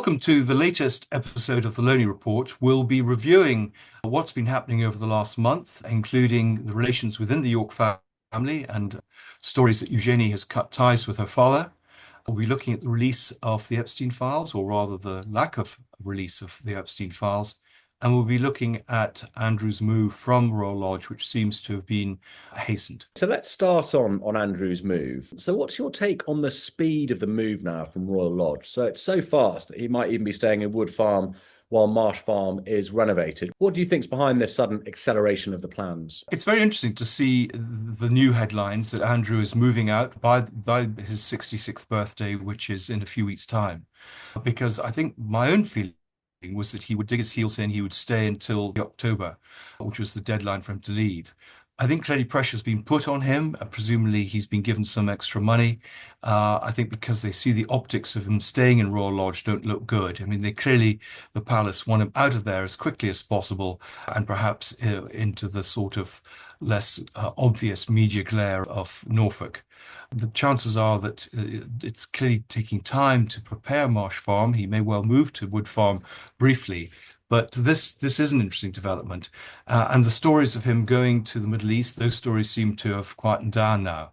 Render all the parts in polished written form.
Welcome to the latest episode of the Lownie Report. We'll be reviewing what's been happening over the last month, including the relations within the York family and stories that Eugenie has cut ties with her father. We'll be looking at the release of the Epstein files, or rather the lack of release of the Epstein files. And we'll be looking at Andrew's move from Royal Lodge, which seems to have been hastened. So let's start on Andrew's move. So what's your take on the speed of the move now from Royal Lodge? So it's so fast that he might even be staying in Wood Farm while Marsh Farm is renovated. What do you think's behind this sudden acceleration of the plans? It's very interesting to see the new headlines that Andrew is moving out by his 66th birthday, which is in a few weeks' time. Because I think my own feeling was that he would dig his heels in, he would stay until October, which was the deadline for him to leave. I think clearly pressure's been put on him. Presumably he's been given some extra money. I think because they see the optics of him staying in Royal Lodge don't look good. I mean, the palace want him out of there as quickly as possible and perhaps into the sort of less obvious media glare of Norfolk. The chances are that it's clearly taking time to prepare Marsh Farm. He may well move to Wood Farm briefly, but this is an interesting development. And the stories of him going to the Middle East, those stories seem to have quietened down now.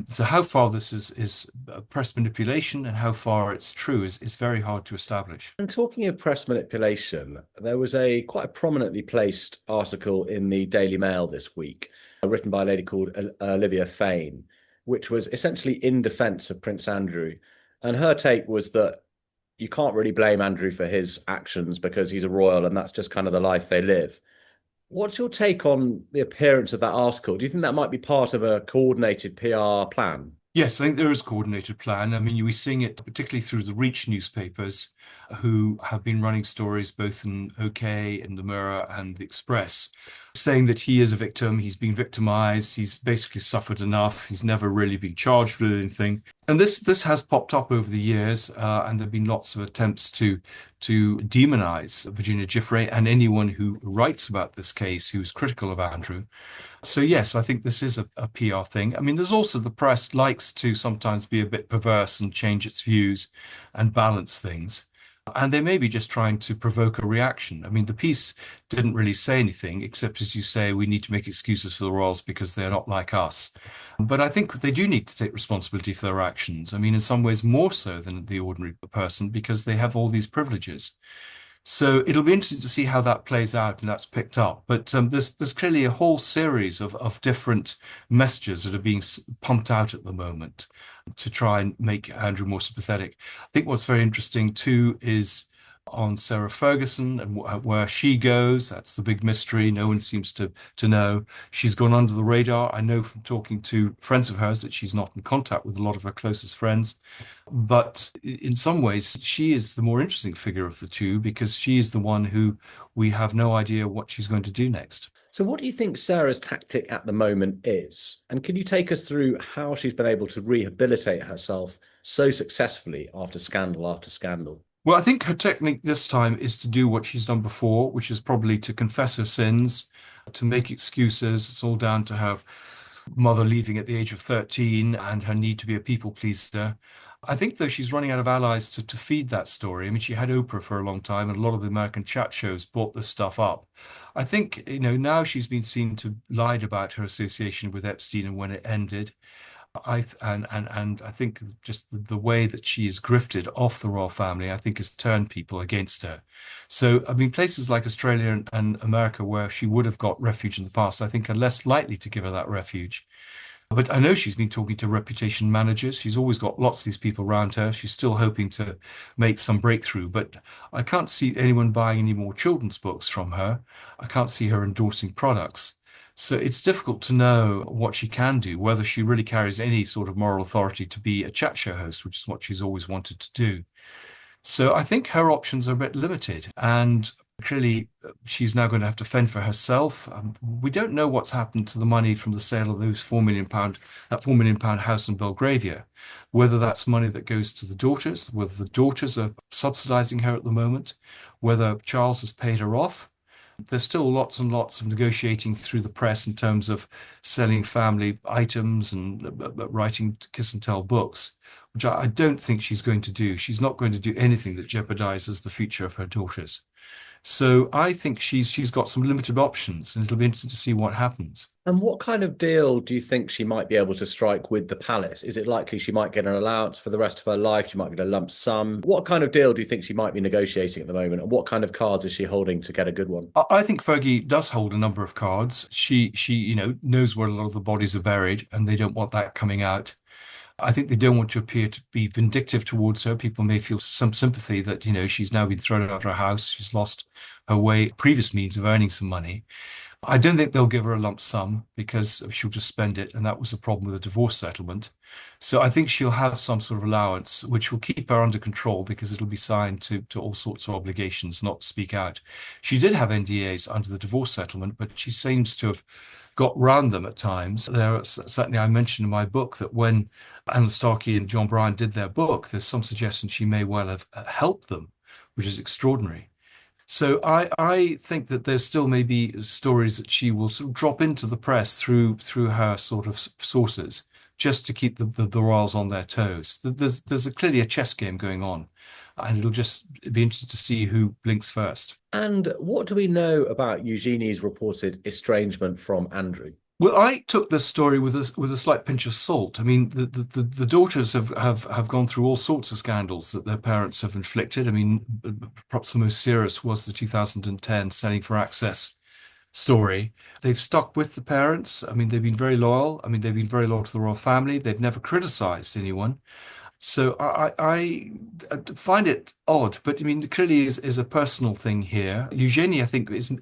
So how far this is press manipulation and how far it's true is very hard to establish. And talking of press manipulation, there was quite a prominently placed article in the Daily Mail this week, written by a lady called Olivia Fain, which was essentially in defense of Prince Andrew. And her take was that you can't really blame Andrew for his actions because he's a royal and that's just kind of the life they live. What's your take on the appearance of that article? Do you think that might be part of a coordinated PR plan? Yes, I think there is a coordinated plan. I mean, we're seeing it particularly through the Reach newspapers, who have been running stories both in OK, in the Mirror and the Express, saying that he is a victim, he's been victimized, he's basically suffered enough, he's never really been charged with anything. And this has popped up over the years, and there have been lots of attempts to demonize Virginia Giuffre and anyone who writes about this case who's critical of Andrew. So yes, I think this is a PR thing. I mean, there's also the press likes to sometimes be a bit perverse and change its views and balance things. And they may be just trying to provoke a reaction. I mean, the piece didn't really say anything, except as you say, we need to make excuses for the royals because they're not like us. But I think they do need to take responsibility for their actions. I mean, in some ways more so than the ordinary person because they have all these privileges. So it'll be interesting to see how that plays out and that's picked up. But there's clearly a whole series of different messages that are being pumped out at the moment to try and make Andrew more sympathetic. I think what's very interesting too is on Sarah Ferguson and where she goes. That's the big mystery. No one seems to know. She's gone under the radar. I know from talking to friends of hers that she's not in contact with a lot of her closest friends. But in some ways, she is the more interesting figure of the two because she is the one who we have no idea what she's going to do next. So what do you think Sarah's tactic at the moment is? And can you take us through how she's been able to rehabilitate herself so successfully after scandal after scandal? Well, I think her technique this time is to do what she's done before, which is probably to confess her sins, to make excuses. It's all down to her mother leaving at the age of 13 and her need to be a people pleaser. I think, though, she's running out of allies to feed that story. I mean, she had Oprah for a long time, and a lot of the American chat shows brought this stuff up. I think, now she's been seen to lied about her association with Epstein and when it ended. And I think just the way that she is grifted off the royal family, I think has turned people against her. So, I mean, places like Australia and America where she would have got refuge in the past, I think are less likely to give her that refuge. But I know she's been talking to reputation managers. She's always got lots of these people around her. She's still hoping to make some breakthrough, but I can't see anyone buying any more children's books from her. I can't see her endorsing products. So it's difficult to know what she can do, whether she really carries any sort of moral authority to be a chat show host, which is what she's always wanted to do. So I think her options are a bit limited. And clearly, she's now going to have to fend for herself. We don't know what's happened to the money from the sale of those that £4 million house in Belgravia, whether that's money that goes to the daughters, whether the daughters are subsidizing her at the moment, whether Charles has paid her off. There's still lots and lots of negotiating through the press in terms of selling family items and writing kiss and tell books, which I don't think she's going to do. She's not going to do anything that jeopardizes the future of her daughters. So I think she's got some limited options, and it'll be interesting to see what happens. And what kind of deal do you think she might be able to strike with the palace? Is it likely she might get an allowance for the rest of her life? She might get a lump sum. What kind of deal do you think she might be negotiating at the moment? And what kind of cards is she holding to get a good one? I think Fergie does hold a number of cards. She knows where a lot of the bodies are buried, and they don't want that coming out. I think they don't want to appear to be vindictive towards her. People may feel some sympathy that, she's now been thrown out of her house. She's lost her previous means of earning some money. I don't think they'll give her a lump sum because she'll just spend it. And that was the problem with the divorce settlement. So I think she'll have some sort of allowance, which will keep her under control because it'll be signed to all sorts of obligations not to speak out. She did have NDAs under the divorce settlement, but she seems to have got round them at times. Certainly, I mentioned in my book that when Anna Starkey and John Bryan did their book, there's some suggestion she may well have helped them, which is extraordinary. So I think that there still may be stories that she will sort of drop into the press through her sort of sources, just to keep the royals on their toes. There's clearly a chess game going on, and it'll just be interesting to see who blinks first. And what do we know about Eugenie's reported estrangement from Andrew? Well, I took this story with a slight pinch of salt. I mean, the daughters have gone through all sorts of scandals that their parents have inflicted. I mean, perhaps the most serious was the 2010 Selling for Access story. They've stuck with the parents. I mean, they've been very loyal. I mean, they've been very loyal to the royal family. They've never criticized anyone. So I find it odd, but I mean, clearly is a personal thing here. Eugenie, I think, is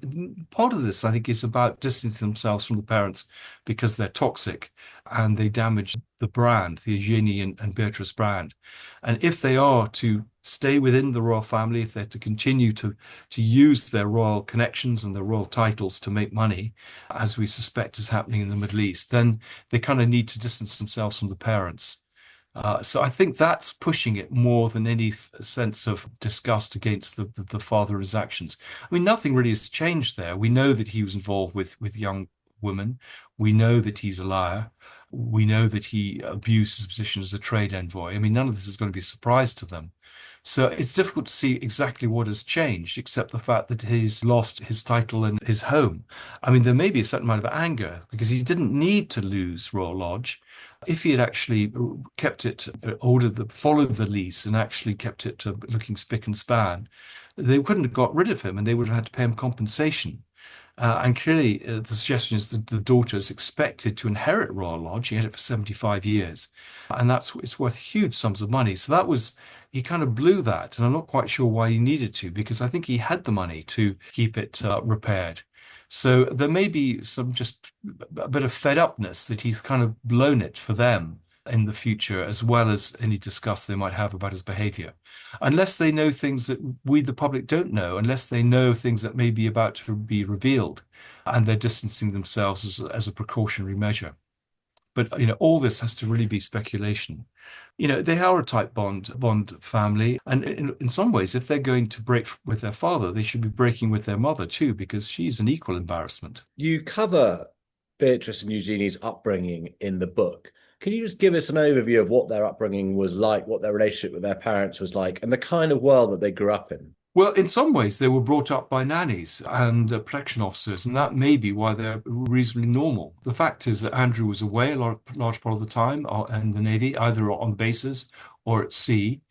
part of this. I think is about distancing themselves from the parents because they're toxic and they damage the brand, the Eugenie and Beatrice brand. And if they are to stay within the royal family, if they're to continue to use their royal connections and their royal titles to make money, as we suspect is happening in the Middle East, then they kind of need to distance themselves from the parents. So I think that's pushing it more than any sense of disgust against the father and his actions. I mean, nothing really has changed there. We know that he was involved with young women. We know that he's a liar. We know that he abused his position as a trade envoy. I mean, none of this is going to be a surprise to them. So it's difficult to see exactly what has changed, except the fact that he's lost his title and his home. I mean, there may be a certain amount of anger because he didn't need to lose Royal Lodge. If he had actually kept it, followed the lease and actually kept it looking spick and span, they couldn't have got rid of him and they would have had to pay him compensation. And clearly, the suggestion is that the daughter is expected to inherit Royal Lodge. He had it for 75 years, and it's worth huge sums of money. So he kind of blew that, and I'm not quite sure why he needed to, because I think he had the money to keep it repaired. So there may be just a bit of fed upness that he's kind of blown it for them in the future, as well as any disgust they might have about his behavior. Unless they know things that we, the public, don't know, unless they know things that may be about to be revealed, and they're distancing themselves as a precautionary measure. But all this has to really be speculation. They are a tight bond family, and in some ways, if they're going to break with their father, they should be breaking with their mother too, because she's an equal embarrassment. You cover Beatrice and Eugenie's upbringing in the book. Can you just give us an overview of what their upbringing was like, what their relationship with their parents was like, and the kind of world that they grew up in? Well, in some ways, they were brought up by nannies and protection officers, and that may be why they're reasonably normal. The fact is that Andrew was away a large part of the time in the Navy, either on bases or at sea.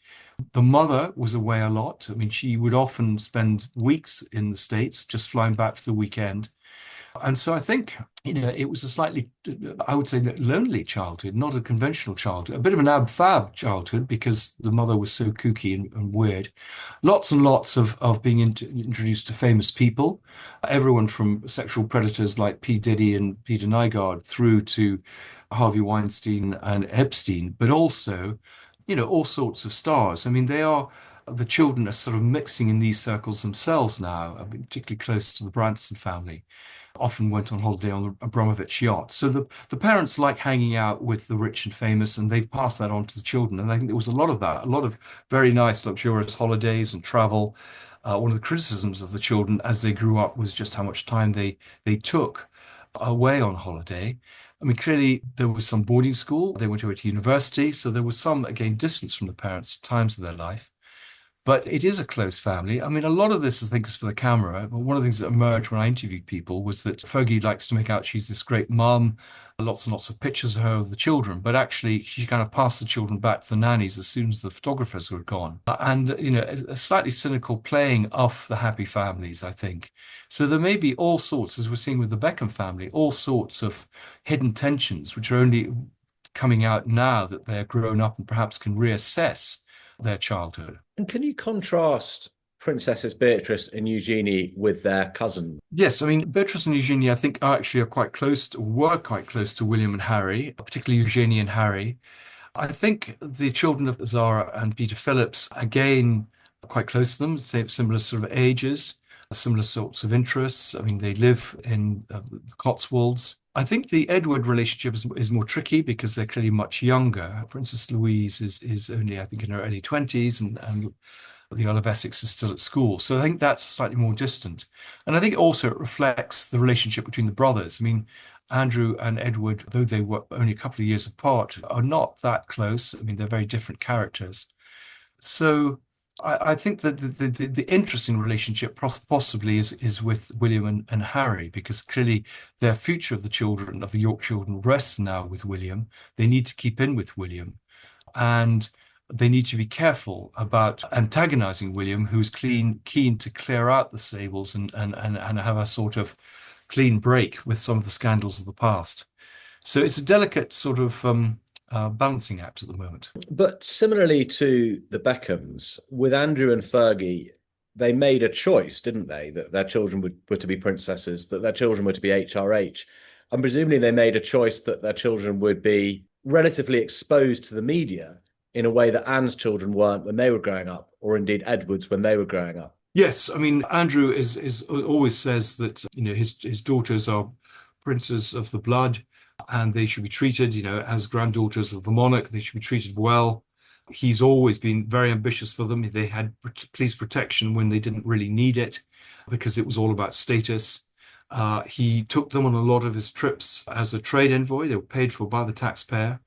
The mother was away a lot. I mean, she would often spend weeks in the States, just flying back for the weekend. And so I think, it was a slightly, I would say, lonely childhood, not a conventional childhood, a bit of an ab-fab childhood because the mother was so kooky and weird. Lots and lots of being introduced to famous people, everyone from sexual predators like P. Diddy and Peter Nygard through to Harvey Weinstein and Epstein, but also, all sorts of stars. I mean, the children are sort of mixing in these circles themselves now, particularly close to the Branson family. often went on holiday on the Abramovich yacht. So the parents like hanging out with the rich and famous, and they've passed that on to the children. And I think there was a lot of that, a lot of very nice, luxurious holidays and travel. One of the criticisms of the children as they grew up was just how much time they took away on holiday. I mean, clearly there was some boarding school. They went away to university, so there was some, again, distance from the parents at times of their life. But it is a close family. I mean, a lot of this, I think, is for the camera. But one of the things that emerged when I interviewed people was that Fergie likes to make out she's this great mum, lots and lots of pictures of her with the children. But actually, she kind of passed the children back to the nannies as soon as the photographers were gone. And, a slightly cynical playing off the happy families, I think. So there may be all sorts, as we're seeing with the Beckham family, all sorts of hidden tensions, which are only coming out now that they're grown up and perhaps can reassess their childhood. And can you contrast Princesses Beatrice and Eugenie with their cousin? Yes, I mean, Beatrice and Eugenie, I think, are quite close were quite close to William and Harry, particularly Eugenie and Harry. I think the children of Zara and Peter Phillips, again, are quite close to them, similar sort of ages, similar sorts of interests. I mean, they live in the Cotswolds. I think the Edward relationship is more tricky because they're clearly much younger. Princess Louise is only, I think, in her early 20s, and the Earl of Essex is still at school. So I think that's slightly more distant. And I think also it reflects the relationship between the brothers. I mean, Andrew and Edward, though they were only a couple of years apart, are not that close. I mean, they're very different characters. So I think that the interesting relationship possibly is with William and Harry, because clearly their future of the children, of the York children, rests now with William. They need to keep in with William. And they need to be careful about antagonizing William, who's keen to clear out the stables and have a sort of clean break with some of the scandals of the past. So it's a delicate sort of balancing act at the moment. But similarly to the Beckhams, with Andrew and Fergie, they made a choice, didn't they? That their children were to be princesses, that their children were to be HRH. And presumably they made a choice that their children would be relatively exposed to the media in a way that Anne's children weren't when they were growing up, or indeed Edward's when they were growing up. Yes, I mean, Andrew is always says that, his daughters are princes of the blood, and they should be treated, as granddaughters of the monarch. They should be treated well. He's always been very ambitious for them. They had police protection when they didn't really need it because it was all about status. He took them on a lot of his trips as a trade envoy. They were paid for by the taxpayer,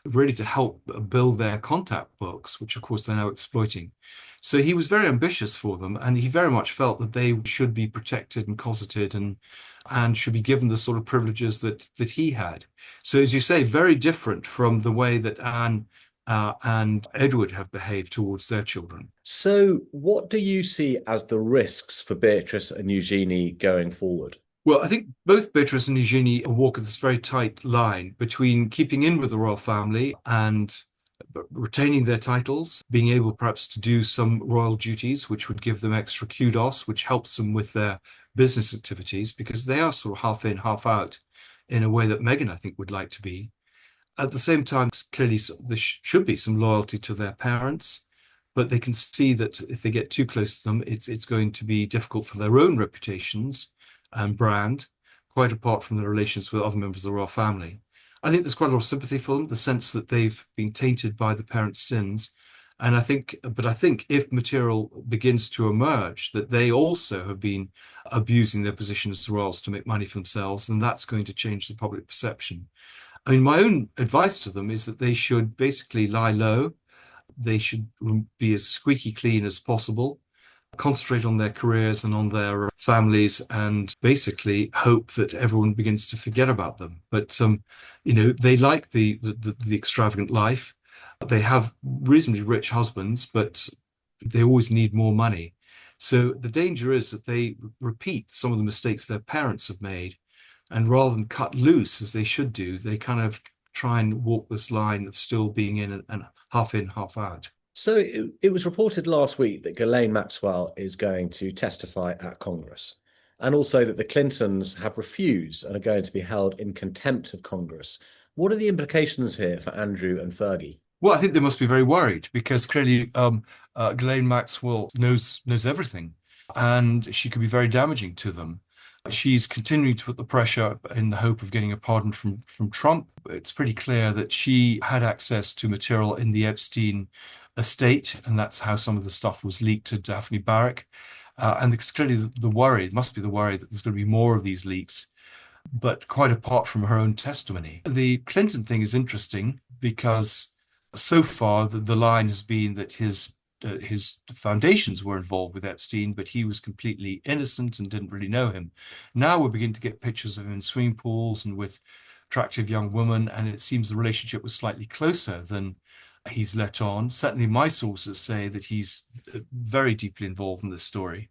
really to help build their contact books, which of course they're now exploiting. So he was very ambitious for them, and he very much felt that they should be protected and cosseted and should be given the sort of privileges that he had. So, as you say, very different from the way that Anne and Edward have behaved towards their children. So, what do you see as the risks for Beatrice and Eugenie going forward? Well, I think both Beatrice and Eugenie walk this very tight line between keeping in with the royal family and retaining their titles, being able perhaps to do some royal duties, which would give them extra kudos, which helps them with their business activities, because they are sort of half in, half out in a way that Meghan, I think, would like to be. At the same time, clearly there should be some loyalty to their parents, but they can see that if they get too close to them, it's going to be difficult for their own reputations and brand, quite apart from their relations with other members of the royal family. I think there's quite a lot of sympathy for them, the sense that they've been tainted by the parents' sins. And I think if material begins to emerge, that they also have been abusing their position as royals to make money for themselves, and that's going to change the public perception. I mean, my own advice to them is that they should basically lie low. They should be as squeaky clean as possible, concentrate on their careers and on their families, and basically hope that everyone begins to forget about them. But they like the extravagant life. They have reasonably rich husbands, but they always need more money. So the danger is that they repeat some of the mistakes their parents have made, and rather than cut loose as they should do, they kind of try and walk this line of still being in, half out. So it was reported last week that Ghislaine Maxwell is going to testify at Congress, and also that the Clintons have refused and are going to be held in contempt of Congress. What are the implications here for Andrew and Fergie? Well, I think they must be very worried because clearly Ghislaine Maxwell knows everything, and she could be very damaging to them. She's continuing to put the pressure in the hope of getting a pardon from Trump. It's pretty clear that she had access to material in the Epstein estate, and that's how some of the stuff was leaked to Daphne Barrick. And it's clearly the worry, it must be the worry that there's going to be more of these leaks, but quite apart from her own testimony. The Clinton thing is interesting because so far the line has been that his foundations were involved with Epstein, but he was completely innocent and didn't really know him. Now we're beginning to get pictures of him in swimming pools and with attractive young women, and it seems the relationship was slightly closer than he's let on. Certainly, my sources say that he's very deeply involved in this story,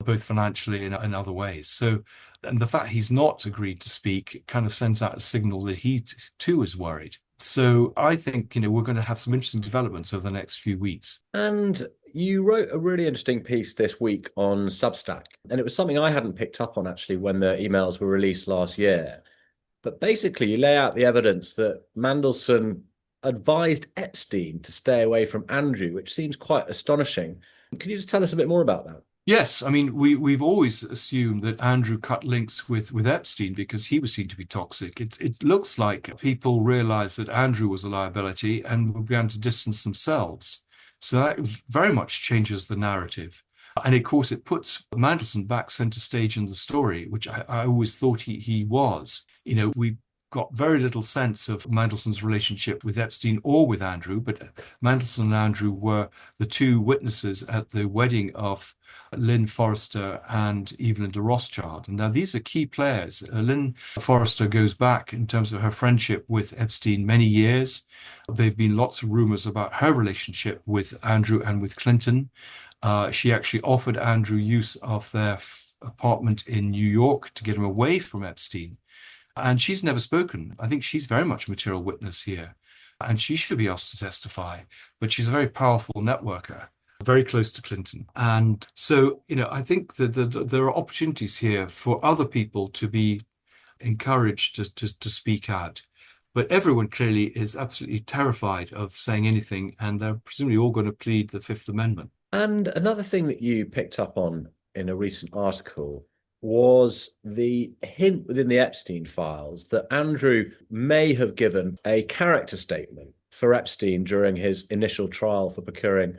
both financially and in other ways. So, and the fact he's not agreed to speak kind of sends out a signal that he too is worried. So I think, we're going to have some interesting developments over the next few weeks. And you wrote a really interesting piece this week on Substack, and it was something I hadn't picked up on actually when the emails were released last year. But basically, you lay out the evidence that Mandelson advised Epstein to stay away from Andrew, which seems quite astonishing. Can you just tell us a bit more about that? Yes, I mean we've always assumed that Andrew cut links with Epstein because he was seen to be toxic. It looks like people realized that Andrew was a liability and began to distance themselves. So that very much changes the narrative. And of course, it puts Mandelson back center stage in the story, which I always thought he was. We got very little sense of Mandelson's relationship with Epstein or with Andrew, but Mandelson and Andrew were the two witnesses at the wedding of Lynn Forrester and Evelyn de Rothschild. And now these are key players. Lynn Forrester goes back in terms of her friendship with Epstein many years. There have been lots of rumors about her relationship with Andrew and with Clinton. She actually offered Andrew use of their apartment in New York to get him away from Epstein. And she's never spoken. I think she's very much a material witness here, and she should be asked to testify. But she's a very powerful networker, very close to Clinton. And so, I think that there are opportunities here for other people to be encouraged to speak out. But everyone clearly is absolutely terrified of saying anything, and they're presumably all going to plead the Fifth Amendment. And another thing that you picked up on in a recent article was the hint within the Epstein files that Andrew may have given a character statement for Epstein during his initial trial for procuring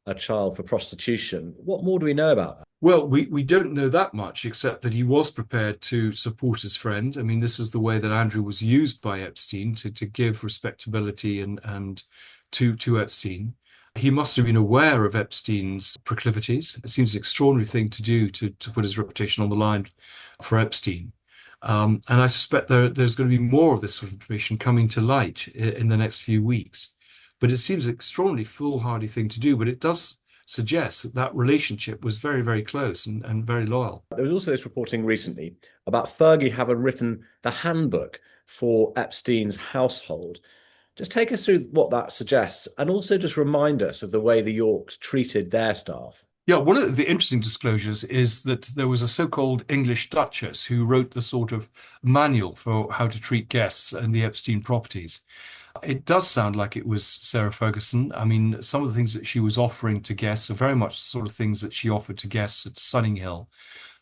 a child for prostitution. What more do we know about that? Well, we don't know that much, except that he was prepared to support his friend. I mean, this is the way that Andrew was used by Epstein to give respectability and to Epstein. He must have been aware of Epstein's proclivities. It seems an extraordinary thing to do to put his reputation on the line for Epstein. And I suspect there's going to be more of this sort of information coming to light in the next few weeks. But it seems an extraordinarily foolhardy thing to do, but it does suggest that that relationship was very, very close and very loyal. There was also this reporting recently about Fergie having written the handbook for Epstein's household. Just take us through what that suggests, and also just remind us of the way the Yorks treated their staff. Yeah, one of the interesting disclosures is that there was a so-called English Duchess who wrote the sort of manual for how to treat guests in the Epstein properties. It does sound like it was Sarah Ferguson. I mean, some of the things that she was offering to guests are very much the sort of things that she offered to guests at Sunninghill,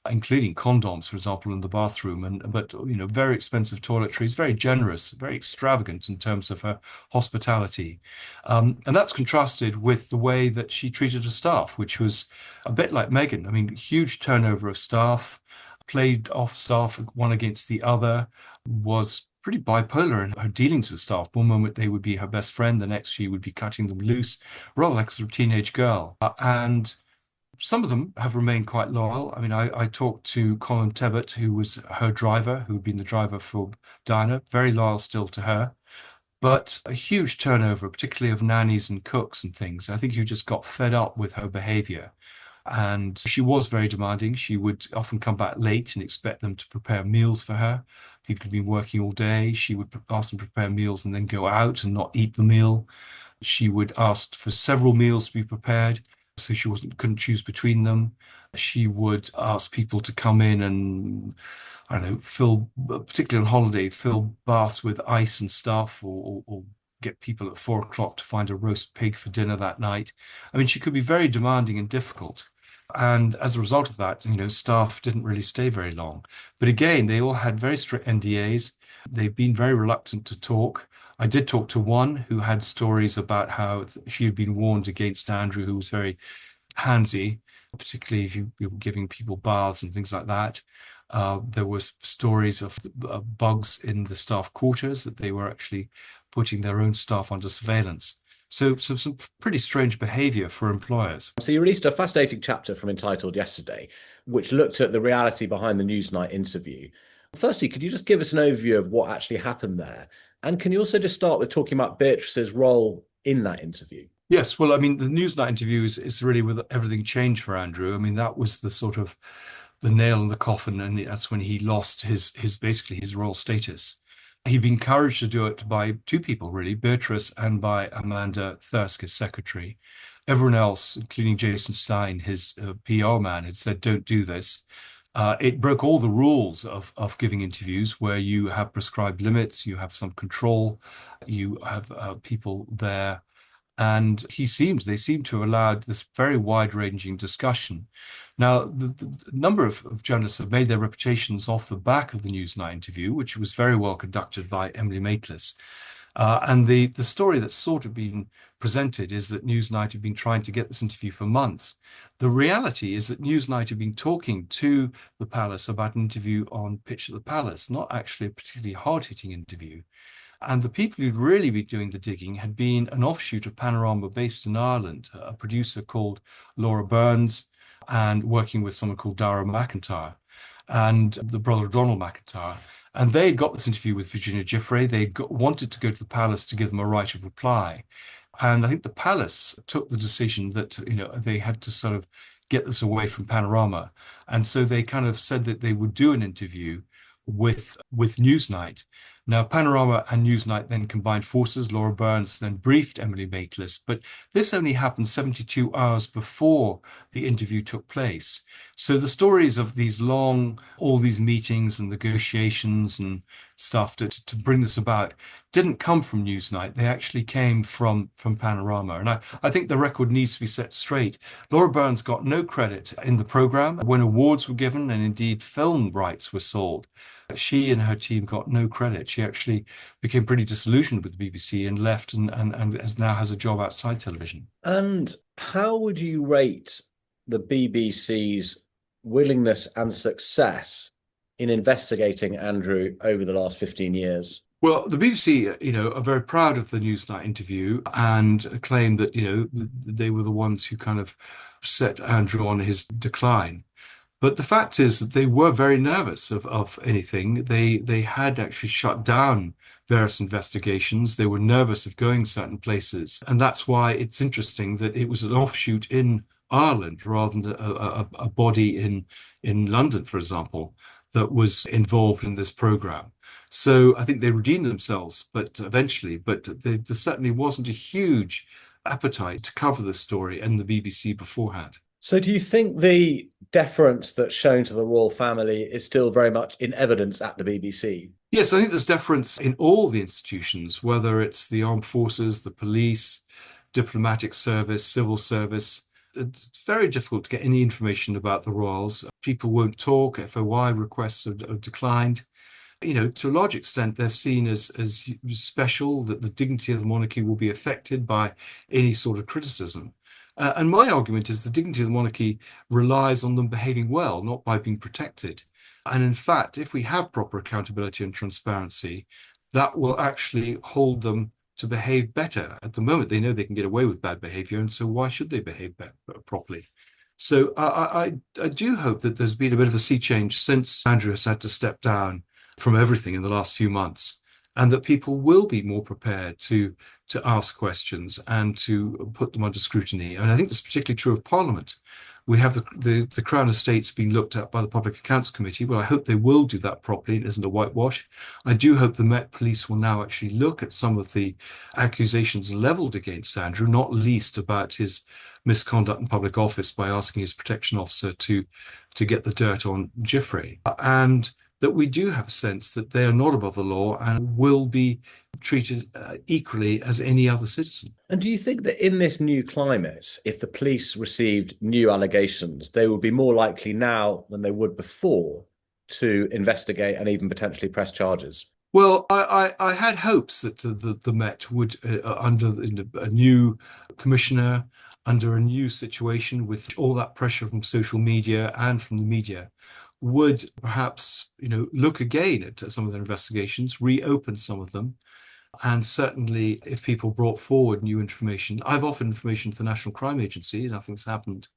including condoms, for example, in the bathroom, but very expensive toiletries, very generous, very extravagant in terms of her hospitality, and that's contrasted with the way that she treated her staff, which was a bit like Meghan. I mean, huge turnover of staff, played off staff one against the other, was pretty bipolar in her dealings with staff. One moment they would be her best friend, the next she would be cutting them loose, rather like a sort of teenage girl, and some of them have remained quite loyal. I mean, I talked to Colin Tebbett, who was her driver, who had been the driver for Diana, very loyal still to her, but a huge turnover, particularly of nannies and cooks and things. I think you just got fed up with her behavior. And she was very demanding. She would often come back late and expect them to prepare meals for her. People had been working all day. She would ask them to prepare meals and then go out and not eat the meal. She would ask for several meals to be prepared, so she couldn't choose between them. She would ask people to come in and, I don't know, particularly on holiday, fill baths with ice and stuff, or get people at 4 o'clock to find a roast pig for dinner that night. I mean, she could be very demanding and difficult. And as a result of that, staff didn't really stay very long. But again, they all had very strict NDAs. They've been very reluctant to talk. I did talk to one who had stories about how she had been warned against Andrew, who was very handsy, particularly if you were giving people baths and things like that. There was stories of bugs in the staff quarters, that they were actually putting their own staff under surveillance. So some pretty strange behavior for employers. So you released a fascinating chapter from Entitled yesterday, which looked at the reality behind the Newsnight interview. Firstly, could you just give us an overview of what actually happened there? And can you also just start with talking about Beatrice's role in that interview? Yes, well, I mean, the Newsnight interview is really with everything changed for Andrew. I mean, that was the sort of the nail in the coffin, and that's when he lost his basically his royal status. He'd been encouraged to do it by two people, really, Beatrice and by Amanda Thirsk, his secretary. Everyone else, including Jason Stein, his PR man, had said, don't do this. It broke all the rules of giving interviews, where you have prescribed limits, you have some control, you have people there. And they seem to have allowed this very wide-ranging discussion. Now, the number of journalists have made their reputations off the back of the Newsnight interview, which was very well conducted by Emily Maitlis. And the story that's sort of been presented is that Newsnight have been trying to get this interview for months. The reality is that Newsnight have been talking to the palace about an interview on Pitch at the Palace, not actually a particularly hard-hitting interview. And the people who'd really been doing the digging had been an offshoot of Panorama based in Ireland, a producer called Laura Burns, and working with someone called Dara McIntyre and the brother of Donald McIntyre. And they had got this interview with Virginia Giuffre. Wanted to go to the palace to give them a right of reply. And I think the palace took the decision that, they had to sort of get this away from Panorama. And so they kind of said that they would do an interview with Newsnight. Now, Panorama and Newsnight then combined forces. Laura Burns then briefed Emily Maitlis, but this only happened 72 hours before the interview took place. So the stories of all these meetings and negotiations and stuff to bring this about didn't come from Newsnight. They actually came from Panorama. And I think the record needs to be set straight. Laura Burns got no credit in the program when awards were given and indeed film rights were sold. She and her team got no credit. She actually became pretty disillusioned with the BBC and left and now has a job outside television. And how would you rate the BBC's willingness and success in investigating Andrew over the last 15 years? Well, the BBC, are very proud of the Newsnight interview and claim that, they were the ones who kind of set Andrew on his decline. But the fact is that they were very nervous of anything. They had actually shut down various investigations. They were nervous of going certain places. And that's why it's interesting that it was an offshoot in Ireland rather than a body in London, for example, that was involved in this program. So I think they redeemed themselves, but eventually, there certainly wasn't a huge appetite to cover this story in the BBC beforehand. So do you think the deference that's shown to the royal family is still very much in evidence at the BBC? Yes, I think there's deference in all the institutions, whether it's the armed forces, the police, diplomatic service, civil service. It's very difficult to get any information about the royals. People won't talk. FOI requests have declined. To a large extent, they're seen as special, that the dignity of the monarchy will be affected by any sort of criticism. And my argument is the dignity of the monarchy relies on them behaving well, not by being protected. And in fact, if we have proper accountability and transparency, that will actually hold them to behave better. At the moment, they know they can get away with bad behavior, and so why should they behave properly? So I do hope that there's been a bit of a sea change since Andrew has had to step down from everything in the last few months, and that people will be more prepared to ask questions and to put them under scrutiny. And I think this is particularly true of Parliament. We have the Crown Estates being looked at by the Public Accounts Committee. Well, I hope they will do that properly. It isn't a whitewash. I do hope the Met Police will now actually look at some of the accusations leveled against Andrew, not least about his misconduct in public office by asking his protection officer to get the dirt on Giuffre. And that we do have a sense that they are not above the law and will be treated equally as any other citizen. And do you think that in this new climate, if the police received new allegations, they would be more likely now than they would before to investigate and even potentially press charges? Well, I had hopes that the Met would, under a new commissioner, under a new situation with all that pressure from social media and from the media, would perhaps, look again at some of their investigations, reopen some of them. And certainly, if people brought forward new information, I've offered information to the National Crime Agency, nothing's happened.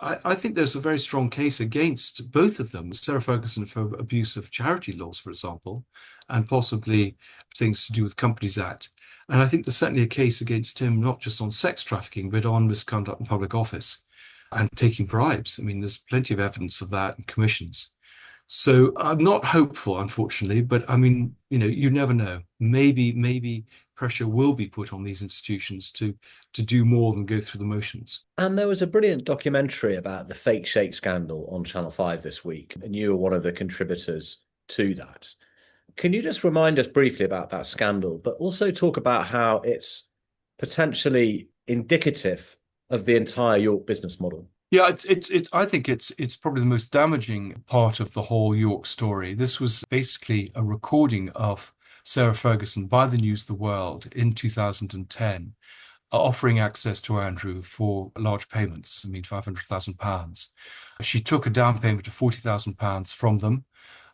I think there's a very strong case against both of them, Sarah Ferguson for abuse of charity laws, for example, and possibly things to do with Companies Act. And I think there's certainly a case against him, not just on sex trafficking, but on misconduct in public office and taking bribes. I mean, there's plenty of evidence of that and commissions. So I'm not hopeful, unfortunately, but I mean, you never know. Maybe pressure will be put on these institutions to do more than go through the motions. And there was a brilliant documentary about the Fake Sheikh scandal on Channel 5 this week, and you were one of the contributors to that. Can you just remind us briefly about that scandal, but also talk about how it's potentially indicative of the entire York business model? Yeah, I think it's probably the most damaging part of the whole York story. This was basically a recording of Sarah Ferguson by the News of the World in 2010, offering access to Andrew for large payments. I mean, £500,000. She took a down payment of £40,000 from them.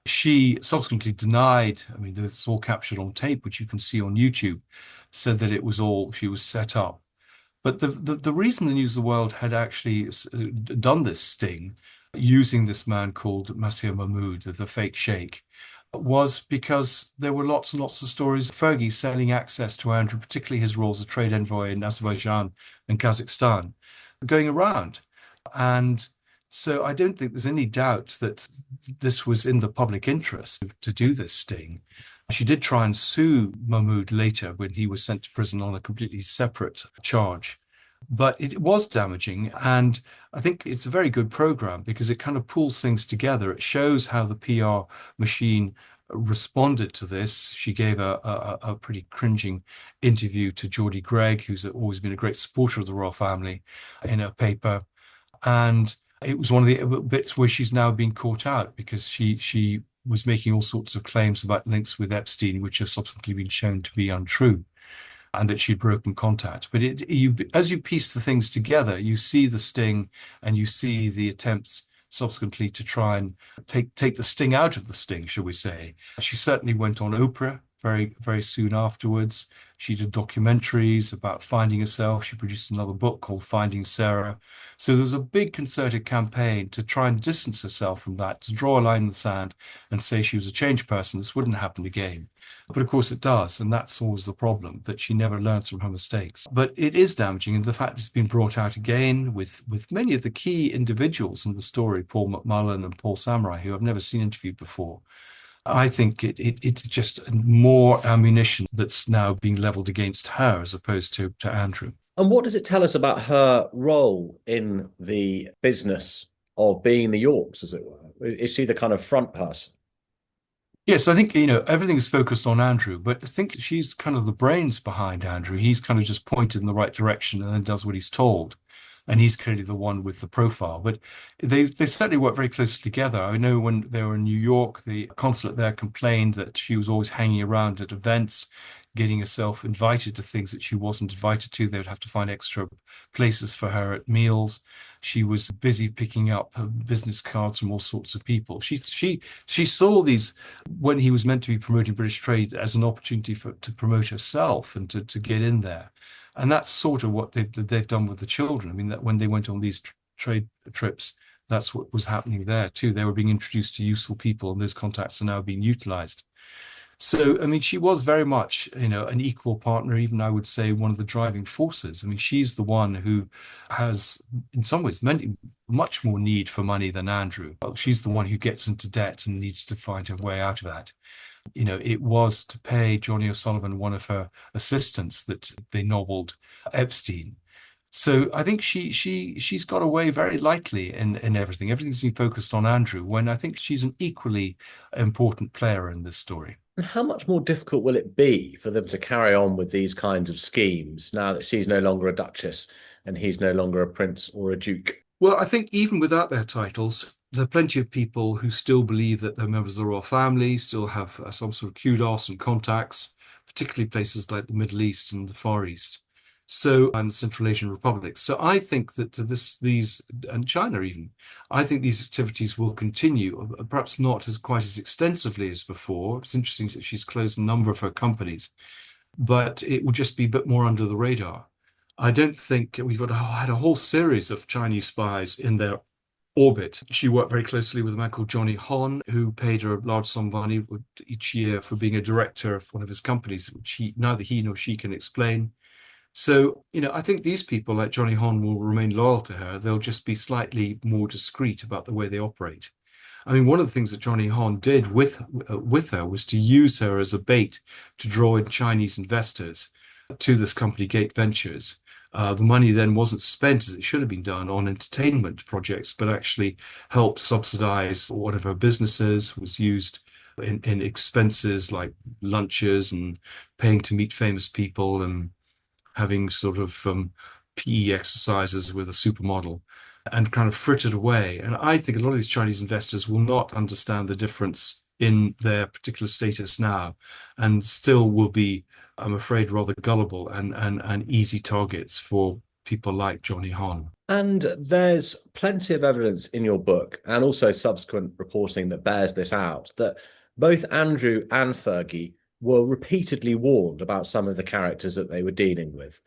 She subsequently denied, I mean, it's all captured on tape, which you can see on YouTube, said that it was all, she was set up. But the reason the News of the World had actually done this sting using this man called Masih Mahmoud, the fake sheikh, was because there were lots and lots of stories of Fergie selling access to Andrew, particularly his role as a trade envoy in Azerbaijan and Kazakhstan, going around. And so I don't think there's any doubt that this was in the public interest to do this sting. She did try and sue Mahmoud later when he was sent to prison on a completely separate charge. But it was damaging. And I think it's a very good program because it kind of pulls things together. It shows how the PR machine responded to this. She gave a pretty cringing interview to Geordie Gregg, who's always been a great supporter of the royal family, in her paper. And it was one of the bits where she's now been caught out because she was making all sorts of claims about links with Epstein, which have subsequently been shown to be untrue, and that she'd broken contact. But as you piece the things together, you see the sting and you see the attempts subsequently to try and take the sting out of the sting, shall we say. She certainly went on Oprah very, very soon afterwards. She did documentaries about finding herself. She produced another book called Finding Sarah. So there was a big concerted campaign to try and distance herself from that, to draw a line in the sand and say she was a changed person. This wouldn't happen again. But of course it does, and that's always the problem, that she never learns from her mistakes. But it is damaging, and the fact it's been brought out again with many of the key individuals in the story, Paul McMullen and Paul Samurai, who I've never seen interviewed before. I think it's just more ammunition that's now being leveled against her as opposed to Andrew. And what does it tell us about her role in the business of being the Yorks, as it were? Is she the kind of front person? Yes, I think, everything is focused on Andrew, but I think she's kind of the brains behind Andrew. He's kind of just pointed in the right direction and then does what he's told. And he's clearly the one with the profile. But they certainly work very closely together. I know when they were in New York, the consulate there complained that she was always hanging around at events, getting herself invited to things that she wasn't invited to. They would have to find extra places for her at meals. She was busy picking up business cards from all sorts of people. She saw these when he was meant to be promoting British trade as an opportunity to promote herself and to get in there. And that's sort of what they've done with the children. I mean, that when they went on these trade trips, that's what was happening there too. They were being introduced to useful people, and those contacts are now being utilized. So, I mean, she was very much, an equal partner, even I would say one of the driving forces. I mean, she's the one who has, in some ways, much more need for money than Andrew. Well, she's the one who gets into debt and needs to find her way out of that. It was to pay Johnny O'Sullivan, one of her assistants, that they nobbled Epstein. So I think she's got away very lightly in everything. Everything's been focused on Andrew, when I think she's an equally important player in this story. And how much more difficult will it be for them to carry on with these kinds of schemes now that she's no longer a duchess and he's no longer a prince or a duke? Well, I think even without their titles, there are plenty of people who still believe that they're members of the royal family, still have some sort of kudos and contacts, particularly places like the Middle East and the Far East. So, and the Central Asian republics. So I think that these, and China even, I think these activities will continue, perhaps not as quite as extensively as before. It's interesting that she's closed a number of her companies, but it will just be a bit more under the radar. I don't think had a whole series of Chinese spies in their orbit. She worked very closely with a man called Johnny Hon, who paid her a large sum of money each year for being a director of one of his companies, which neither he nor she can explain. So, I think these people like Johnny Hon will remain loyal to her. They'll just be slightly more discreet about the way they operate. I mean, one of the things that Johnny Hon did with her was to use her as a bait to draw in Chinese investors to this company, Gate Ventures. The money then wasn't spent as it should have been done on entertainment projects, but actually helped subsidize one of her businesses, was used in expenses like lunches and paying to meet famous people and having sort of PE exercises with a supermodel, and kind of frittered away. And I think a lot of these Chinese investors will not understand the difference in their particular status now, and still will be, I'm afraid, rather gullible and easy targets for people like Johnny Hon. And there's plenty of evidence in your book and also subsequent reporting that bears this out that both Andrew and Fergie were repeatedly warned about some of the characters that they were dealing with.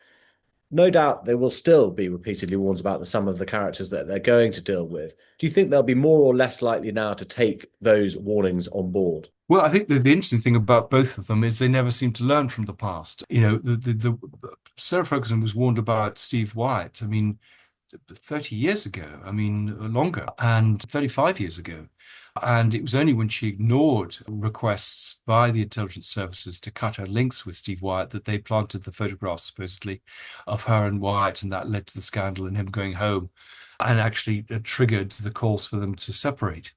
No doubt they will still be repeatedly warned about some of the characters that they're going to deal with. Do you think they'll be more or less likely now to take those warnings on board? Well, I think the interesting thing about both of them is they never seem to learn from the past. The Sarah Ferguson was warned about Steve Wyatt, I mean, 30 years ago, I mean, longer, and 35 years ago. And it was only when she ignored requests by the intelligence services to cut her links with Steve Wyatt that they planted the photographs, supposedly, of her and Wyatt, and that led to the scandal and him going home, and actually triggered the calls for them to separate.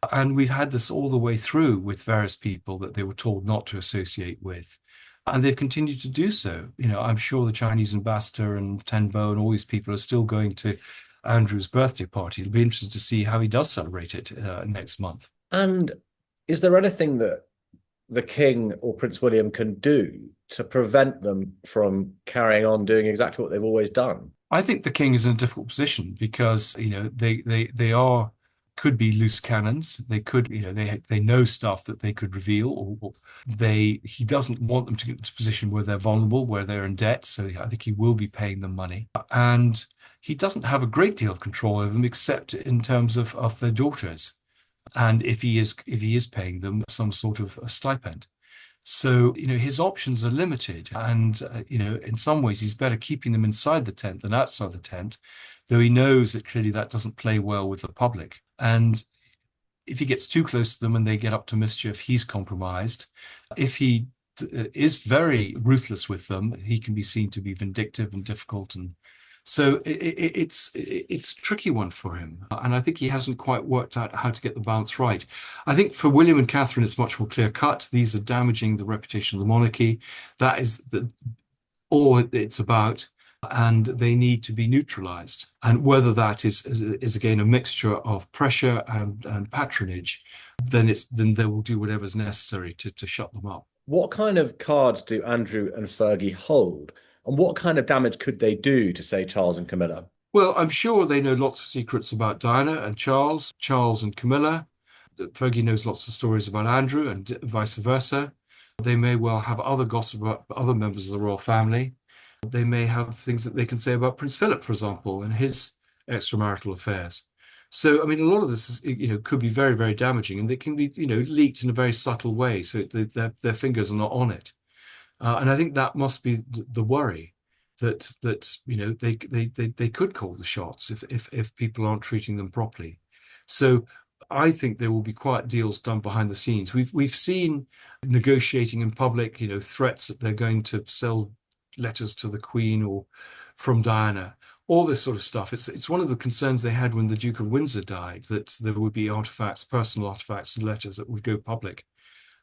And we've had this all the way through with various people that they were told not to associate with. And they've continued to do so. I'm sure the Chinese ambassador and Tenbo and all these people are still going to Andrew's birthday party. It'll be interesting to see how he does celebrate it next month. And is there anything that the King or Prince William can do to prevent them from carrying on doing exactly what they've always done? I think the King is in a difficult position because, they could be loose cannons. They could, they know stuff that they could reveal, or he doesn't want them to get into a position where they're vulnerable, where they're in debt. So I think he will be paying them money. And he doesn't have a great deal of control over them, except in terms of their daughters. And if he is paying them some sort of a stipend. So, his options are limited. And, in some ways, he's better keeping them inside the tent than outside the tent, though he knows that clearly that doesn't play well with the public. And if he gets too close to them and they get up to mischief, he's compromised. If he is very ruthless with them, he can be seen to be vindictive and difficult. And so it's a tricky one for him. And I think he hasn't quite worked out how to get the balance right. I think for William and Catherine, it's much more clear cut. These are damaging the reputation of the monarchy. That is all it's about. And they need to be neutralized. And whether that is again a mixture of pressure and patronage, then they will do whatever's necessary to shut them up. What kind of cards do Andrew and Fergie hold? And what kind of damage could they do to, say, Charles and Camilla? Well, I'm sure they know lots of secrets about Diana and Charles and Camilla. Fergie knows lots of stories about Andrew and vice versa. They may well have other gossip about other members of the royal family. They may have things that they can say about Prince Philip, for example, and his extramarital affairs. So, I mean, a lot of this, could be very, very damaging, and they can be, leaked in a very subtle way, so their fingers are not on it. And I think that must be the worry that they could call the shots if people aren't treating them properly. So I think there will be quiet deals done behind the scenes. We've seen negotiating in public, threats that they're going to sell letters to the Queen or from Diana. all this sort of stuff. It's one of the concerns they had when the Duke of Windsor died, that there would be artifacts, personal artifacts and letters that would go public.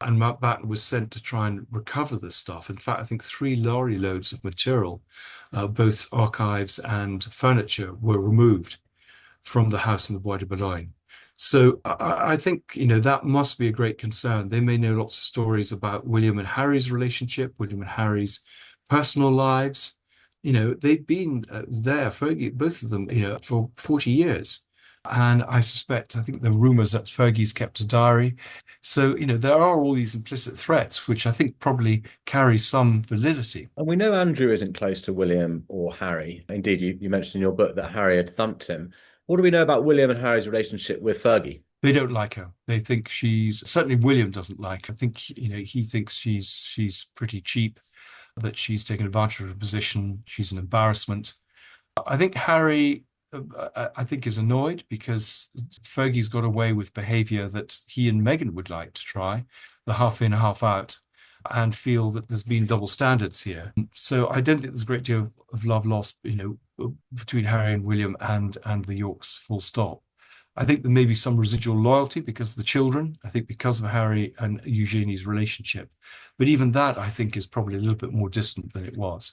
And Mountbatten was sent to try and recover this stuff. In fact, I think 3 lorry loads of material, both archives and furniture, were removed from the house in the Bois de Boulogne. So I think, that must be a great concern. They may know lots of stories about William and Harry's relationship, William and Harry's personal lives. They've been there, Fergie, both of them, for 40 years. And I think the rumors that Fergie's kept a diary. So, there are all these implicit threats, which I think probably carry some validity. And we know Andrew isn't close to William or Harry. Indeed, you mentioned in your book that Harry had thumped him. What do we know about William and Harry's relationship with Fergie? They don't like her. They think certainly William doesn't like her. I think, he thinks she's pretty cheap, that she's taken advantage of her position. She's an embarrassment. I think Harry, I think, is annoyed because Fergie's got away with behavior that he and Meghan would like to try, the half in, half out, and feel that there's been double standards here. So I don't think there's a great deal of love lost, between Harry and William and the Yorks, full stop. I think there may be some residual loyalty because of the children, I think because of Harry and Eugenie's relationship. But even that, I think, is probably a little bit more distant than it was.